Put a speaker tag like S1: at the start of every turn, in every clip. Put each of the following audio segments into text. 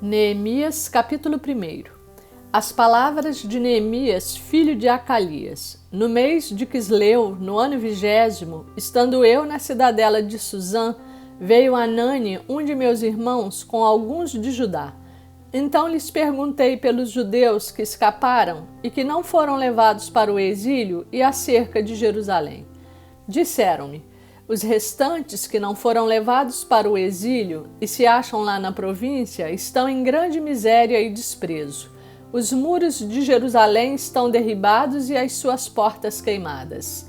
S1: Neemias, capítulo 1. As palavras de Neemias, filho de Acalias. No mês de Quisleu, no ano 20º, estando eu na cidadela de Susã, veio Anani, um de meus irmãos, com alguns de Judá. Então lhes perguntei pelos judeus que escaparam e que não foram levados para o exílio e acerca de Jerusalém. Disseram-me: os restantes que não foram levados para o exílio e se acham lá na província estão em grande miséria e desprezo. Os muros de Jerusalém estão derribados e as suas portas queimadas.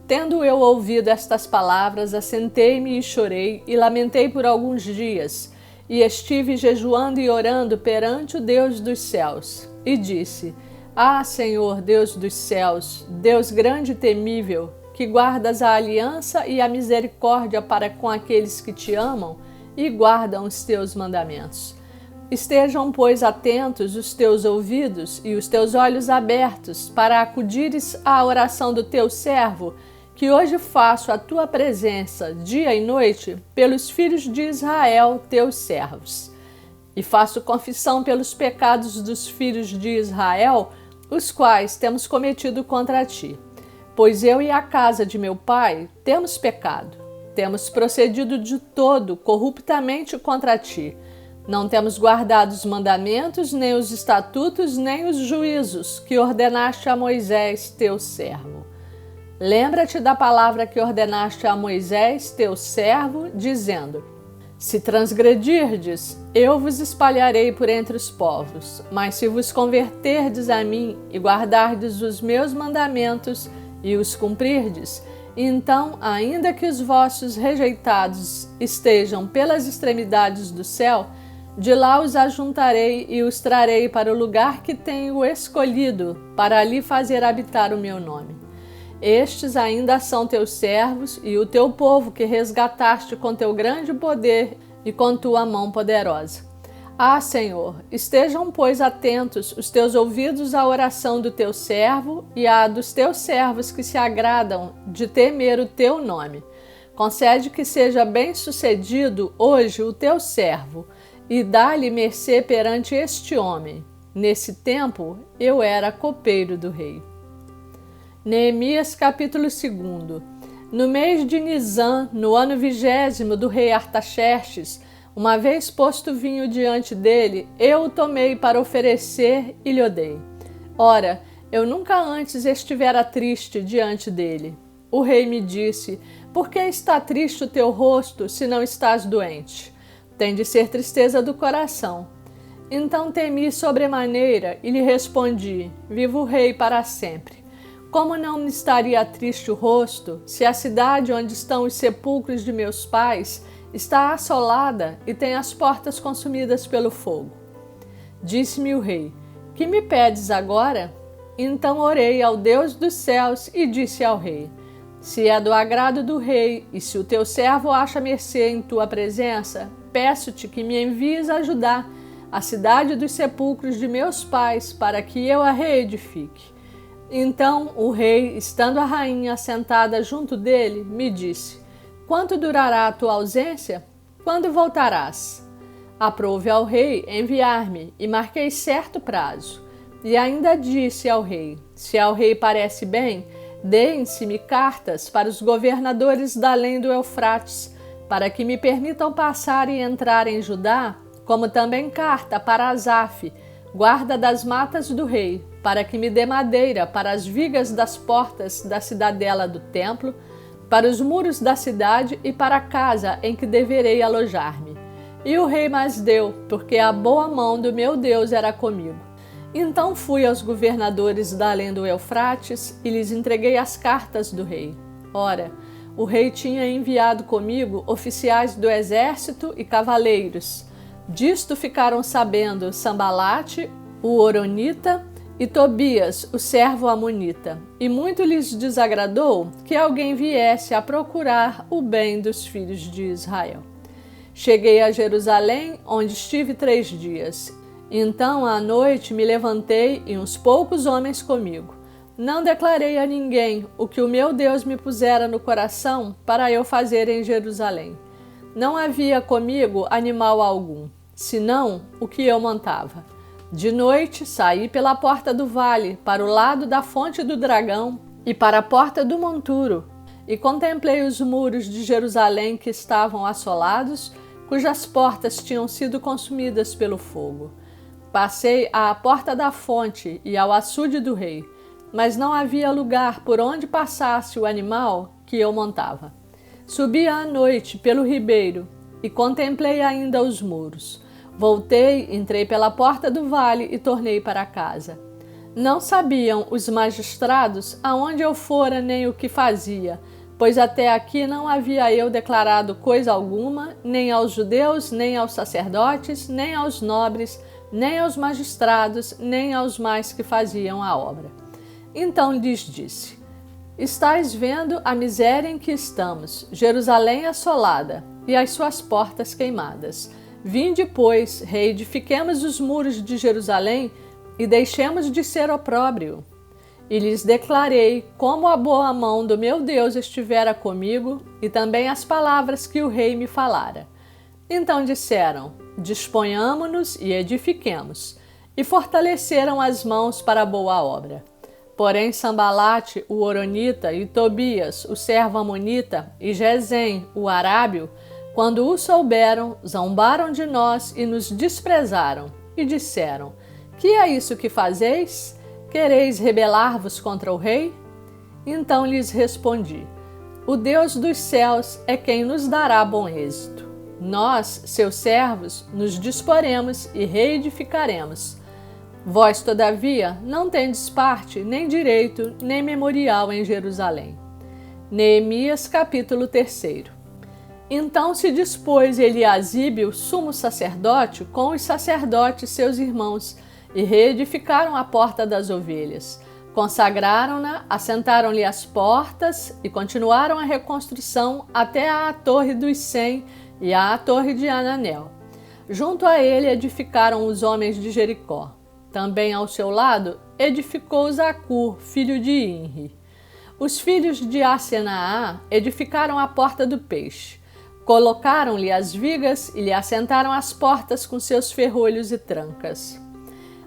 S1: Tendo eu ouvido estas palavras, assentei-me e chorei e lamentei por alguns dias, e estive jejuando e orando perante o Deus dos céus. E disse: Ah, Senhor, Deus dos céus, Deus grande e temível, que guardas a aliança e a misericórdia para com aqueles que te amam e guardam os teus mandamentos. Estejam, pois, atentos os teus ouvidos e os teus olhos abertos para acudires à oração do teu servo, que hoje faço à tua presença, dia e noite, pelos filhos de Israel, teus servos. E faço confissão pelos pecados dos filhos de Israel, os quais temos cometido contra ti. Pois eu e a casa de meu pai temos pecado, temos procedido de todo corruptamente contra ti. Não temos guardado os mandamentos, nem os estatutos, nem os juízos que ordenaste a Moisés, teu servo. Lembra-te da palavra que ordenaste a Moisés, teu servo, dizendo: se transgredirdes, eu vos espalharei por entre os povos, mas se vos converterdes a mim e guardardes os meus mandamentos, e os cumprirdes, então, ainda que os vossos rejeitados estejam pelas extremidades do céu, de lá os ajuntarei e os trarei para o lugar que tenho escolhido, para ali fazer habitar o meu nome. Estes ainda são teus servos e o teu povo que resgataste com teu grande poder e com tua mão poderosa. Ah, Senhor, estejam, pois, atentos os teus ouvidos à oração do teu servo e à dos teus servos que se agradam de temer o teu nome. Concede que seja bem-sucedido hoje o teu servo e dá-lhe mercê perante este homem. Nesse tempo, eu era copeiro do rei. Neemias, capítulo 2. No mês de Nisã, no ano 20º do rei Artaxerxes, uma vez posto vinho diante dele, eu o tomei para oferecer e lhe dei. Ora, eu nunca antes estivera triste diante dele. O rei me disse: por que está triste o teu rosto, se não estás doente? Tem de ser tristeza do coração. Então temi sobremaneira e lhe respondi: viva o rei para sempre. Como não me estaria triste o rosto, se a cidade onde estão os sepulcros de meus pais está assolada e tem as portas consumidas pelo fogo? Disse-me o rei: que me pedes agora? Então orei ao Deus dos céus e disse ao rei: se é do agrado do rei e se o teu servo acha mercê em tua presença, peço-te que me envies ajudar a cidade dos sepulcros de meus pais, para que eu a reedifique. Então o rei, estando a rainha sentada junto dele, me disse: quanto durará a tua ausência? Quando voltarás? Aprouve ao rei enviar-me e marquei certo prazo. E ainda disse ao rei: se ao rei parece bem, deem-se-me cartas para os governadores da além do Eufrates, para que me permitam passar e entrar em Judá, como também carta para Asaf, guarda das matas do rei, para que me dê madeira para as vigas das portas da cidadela do templo, para os muros da cidade e para a casa em que deverei alojar-me. E o rei mais deu, porque a boa mão do meu Deus era comigo. Então fui aos governadores da além do Eufrates e lhes entreguei as cartas do rei. Ora, o rei tinha enviado comigo oficiais do exército e cavaleiros. Disto ficaram sabendo Sambalate, o Horonita, e Tobias, o servo amonita, e muito lhes desagradou que alguém viesse a procurar o bem dos filhos de Israel. Cheguei a Jerusalém, onde estive 3 dias. Então, à noite, me levantei e uns poucos homens comigo. Não declarei a ninguém o que o meu Deus me pusera no coração para eu fazer em Jerusalém. Não havia comigo animal algum. senão o que eu montava. De noite saí pela porta do vale, para o lado da fonte do dragão e para a porta do monturo, e contemplei os muros de Jerusalém que estavam assolados, cujas portas tinham sido consumidas pelo fogo. Passei à porta da fonte e ao açude do rei, mas não havia lugar por onde passasse o animal que eu montava. Subi à noite pelo ribeiro e contemplei ainda os muros. Voltei, entrei pela porta do vale e tornei para casa. Não sabiam os magistrados aonde eu fora nem o que fazia, pois até aqui não havia eu declarado coisa alguma, nem aos judeus, nem aos sacerdotes, nem aos nobres, nem aos magistrados, nem aos mais que faziam a obra. Então lhes disse: estais vendo a miséria em que estamos, Jerusalém assolada e as suas portas queimadas. Vinde, pois, reedifiquemos os muros de Jerusalém e deixemos de ser opróbrio. E lhes declarei como a boa mão do meu Deus estivera comigo e também as palavras que o rei me falara. Então disseram: disponhamo-nos e edifiquemos. E fortaleceram as mãos para a boa obra. Porém Sambalate, o horonita, e Tobias, o servo amonita, e Gesem, o arábio, quando o souberam, zombaram de nós e nos desprezaram, e disseram: que é isso que fazeis? Quereis rebelar-vos contra o rei? Então lhes respondi: o Deus dos céus é quem nos dará bom êxito. Nós, seus servos, nos disporemos e reedificaremos. Vós, todavia, não tendes parte, nem direito, nem memorial em Jerusalém. Neemias, capítulo 3. Então se dispôs Eliasibe, o sumo sacerdote, com os sacerdotes seus irmãos, e reedificaram a porta das ovelhas. Consagraram-na, assentaram-lhe as portas e continuaram a reconstrução até à Torre dos 100 e à Torre de Ananel. Junto a ele edificaram os homens de Jericó. Também ao seu lado edificou Zacur, filho de Inri. Os filhos de Asenaá edificaram a porta do peixe. Colocaram-lhe as vigas e lhe assentaram as portas com seus ferrolhos e trancas.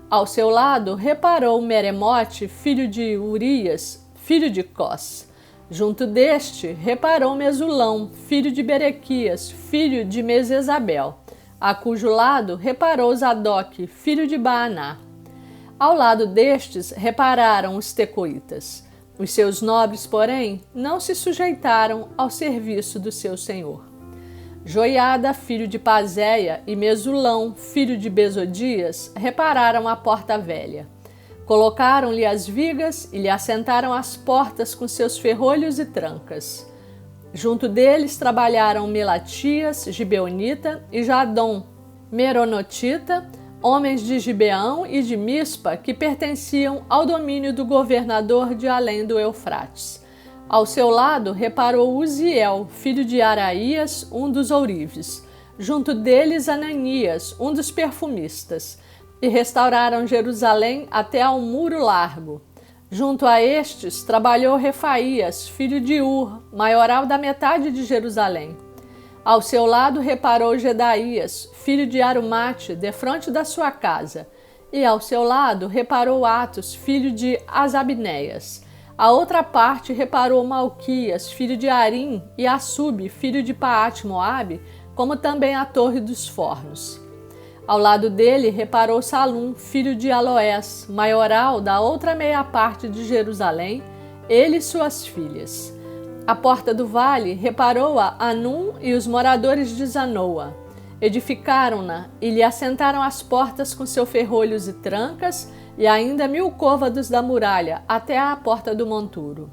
S1: Ao seu lado reparou Meremote, filho de Urias, filho de Cós. Junto deste reparou Mesulão, filho de Berequias, filho de Mesesabel, a cujo lado reparou Zadok, filho de Baaná. Ao lado destes repararam os tecoitas. Os seus nobres, porém, não se sujeitaram ao serviço do seu senhor. Joiada, filho de Pazéia, e Mesulão, filho de Besodias, repararam a porta velha. Colocaram-lhe as vigas e lhe assentaram as portas com seus ferrolhos e trancas. Junto deles trabalharam Melatias, gibeonita, e Jadom, meronotita, homens de Gibeão e de Mispa, que pertenciam ao domínio do governador de além do Eufrates. Ao seu lado reparou Uziel, filho de Araías, um dos ourives. Junto deles Ananias, um dos perfumistas. E restauraram Jerusalém até ao muro largo. Junto a estes trabalhou Refaías, filho de Ur, maioral da metade de Jerusalém. Ao seu lado reparou Gedaías, filho de Arumate, defronte da sua casa. E ao seu lado reparou Atos, filho de Asabneias. A outra parte reparou Malquias, filho de Arim, e Assub, filho de Paate-Moabe, como também a Torre dos Fornos. Ao lado dele reparou Salum, filho de Aloés, maioral da outra meia parte de Jerusalém, ele e suas filhas. A porta do vale reparou-a Anum e os moradores de Zanoa. Edificaram-na e lhe assentaram as portas com seus ferrolhos e trancas, e ainda 1000 côvados da muralha, até à porta do monturo.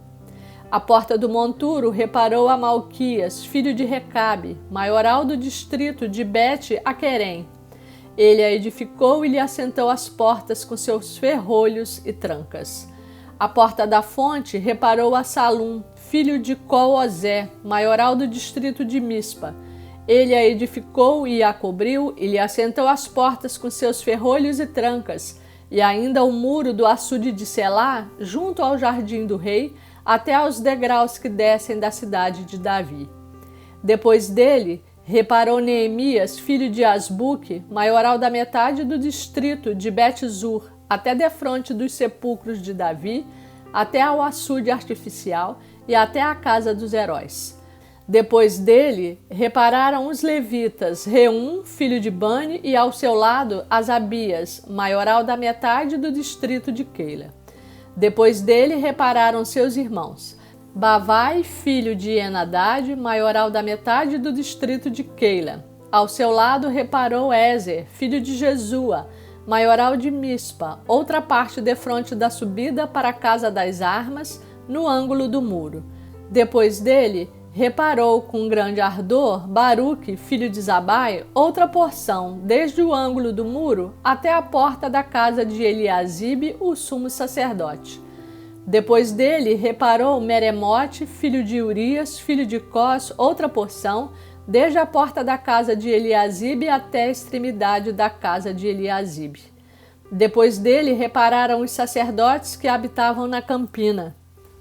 S1: A porta do monturo reparou a Malquias, filho de Recabe, maioral do distrito de Bet-Aquerem. Ele a edificou e lhe assentou as portas com seus ferrolhos e trancas. A porta da fonte reparou a Salum, filho de Coozé, maioral do distrito de Mispa. Ele a edificou e a cobriu e lhe assentou as portas com seus ferrolhos e trancas, e ainda o muro do açude de Selá, junto ao jardim do rei, até aos degraus que descem da cidade de Davi. Depois dele, reparou Neemias, filho de Asbuque, maioral da metade do distrito de Bet-Zur, até defronte dos sepulcros de Davi, até ao açude artificial e até a casa dos heróis. Depois dele, repararam os levitas Reum, filho de Bani, e ao seu lado Asabias, maioral da metade do distrito de Keila. Depois dele, repararam seus irmãos Bavai, filho de Enadad, maioral da metade do distrito de Keila. Ao seu lado reparou Ezer, filho de Jesua, maioral de Mispa, outra parte defronte da subida para a casa das armas, no ângulo do muro. Depois dele, reparou com grande ardor Baruque, filho de Zabai, outra porção, desde o ângulo do muro até a porta da casa de Eliasibe, o sumo sacerdote. Depois dele, reparou Meremote, filho de Urias, filho de Cós, outra porção, desde a porta da casa de Eliasibe até a extremidade da casa de Eliasibe. Depois dele, repararam os sacerdotes que habitavam na campina.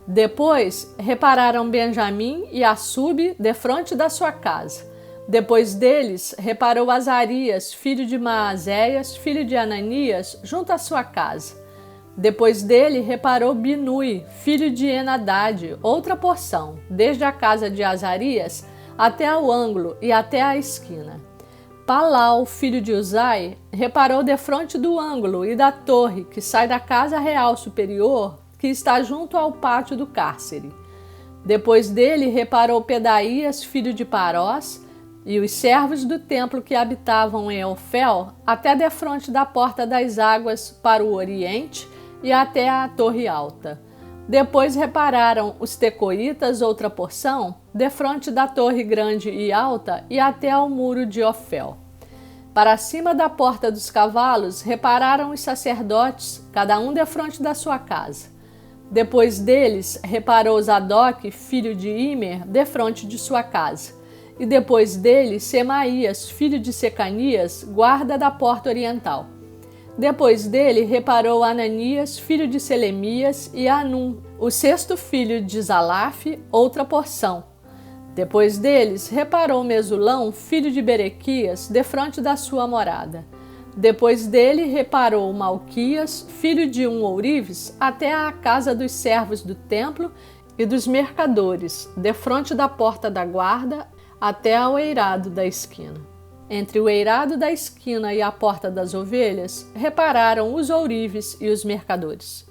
S1: Depois, repararam Benjamim e Assube, defronte da sua casa. Depois deles, reparou Azarias, filho de Maazéias, filho de Ananias, junto à sua casa. Depois dele, reparou Binui, filho de Enadad, outra porção, desde a casa de Azarias até ao ângulo e até a esquina. Palau, filho de Uzai, reparou defronte do ângulo e da torre que sai da casa real superior, que está junto ao pátio do cárcere. Depois dele, reparou Pedaías, filho de Parós, e os servos do templo que habitavam em Ofel, até defronte da porta das águas para o oriente, e até a torre alta. Depois repararam os tecoitas, outra porção, defronte da torre grande e alta e até ao muro de Ofel. Para cima da porta dos cavalos, repararam os sacerdotes, cada um defronte da sua casa. Depois deles, reparou Zadok, filho de Imer, defronte de sua casa. E depois dele, Semaías, filho de Secanias, guarda da porta oriental. Depois dele, reparou Ananias, filho de Selemias, e Anum, o sexto filho de Zalaf, outra porção. Depois deles, reparou Mesulão, filho de Berequias, defronte da sua morada. Depois dele, reparou Malquias, filho de um ourives, até a casa dos servos do templo e dos mercadores, defronte da porta da guarda, até ao eirado da esquina. Entre o eirado da esquina e a porta das ovelhas, repararam os ourives e os mercadores.